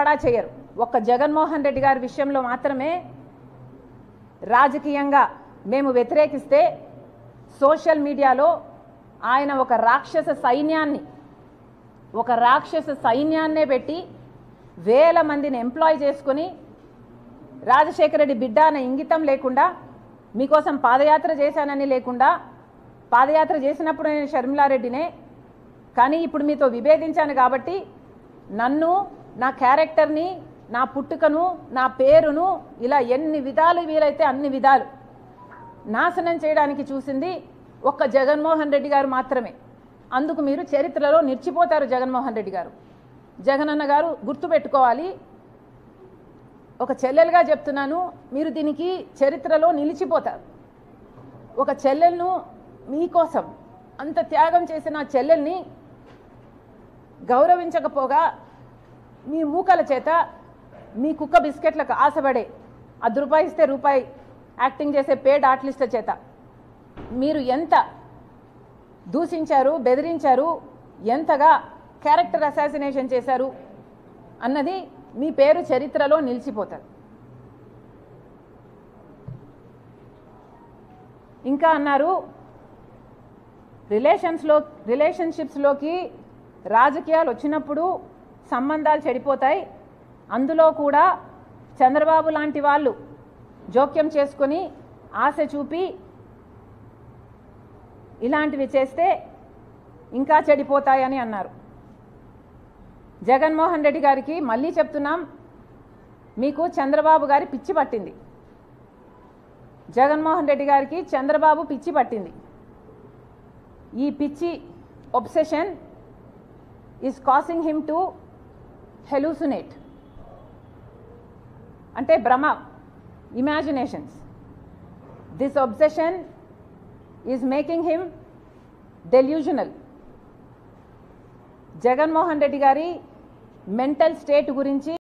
ఎక్కడా చేయరు. ఒక్క జగన్మోహన్ రెడ్డి గారి విషయంలో మాత్రమే రాజకీయంగా మేము వ్యతిరేకిస్తే సోషల్ మీడియాలో ఆయన ఒక రాక్షస సైన్యాన్నే పెట్టి వేల మందిని ఎంప్లాయ్ చేసుకొని రాజశేఖర రెడ్డి బిడ్డ అనే ఇంగితం లేకుండా మీకోసం పాదయాత్ర చేశానని లేకుండా పాదయాత్ర చేసినప్పుడు నేను షర్మిలారెడ్డినే, కానీ ఇప్పుడు మీతో విభేదించాను కాబట్టి నన్ను, నా క్యారెక్టర్ని, నా పుట్టుకను, నా పేరును ఇలా ఎన్ని విధాలు వీలైతే అన్ని విధాలు నాశనం చేయడానికి చూసింది ఒక్క జగన్మోహన్ రెడ్డి గారు మాత్రమే. అందుకు మీరు చరిత్రలో నిలిచిపోతారు. జగన్మోహన్ రెడ్డి గారు, జగనన్న గారు గుర్తుపెట్టుకోవాలి. ఒక చెల్లెలుగా చెప్తున్నాను, మీరు దీనికి చరిత్రలో నిలిచిపోతారు. ఒక చెల్లెలను మీకోసం అంత త్యాగం చేసిన ఆ చెల్లెల్ని గౌరవించకపోగా మీ మూకల చేత మీ కుక్క బిస్కెట్లకు ఆశపడే ₹10 ఇస్తే రూపాయి యాక్టింగ్ చేసే పేడ్ ఆర్టిస్టుల చేత మీరు ఎంత దూషించారు, బెదిరించారు, ఎంతగా క్యారెక్టర్ అసాసినేషన్ చేశారు అన్నది మీ పేరు చరిత్రలో నిలిచిపోతారు. ఇంకా అన్నారు రిలేషన్షిప్స్లోకి రాజకీయాలు వచ్చినప్పుడు సంబంధాలు చెడిపోతాయి, అందులో కూడా చంద్రబాబు లాంటి వాళ్ళు జోక్యం చేసుకొని ఆశ చూపి ఇలాంటివి చేస్తే ఇంకా చెడిపోతాయని అన్నారు. జగన్మోహన్ రెడ్డి గారికి మళ్ళీ చెప్తున్నాం, మీకు చంద్రబాబు గారి పిచ్చి పట్టింది. జగన్మోహన్ రెడ్డి గారికి చంద్రబాబు పిచ్చి పట్టింది. ఈ పిచ్చి obsession is causing him to hallucinate, అంటే భ్రమ, imaginations. This obsession is making him delusional. Jaganmohan Reddy గారి మెంటల్ స్టేట్ గురించి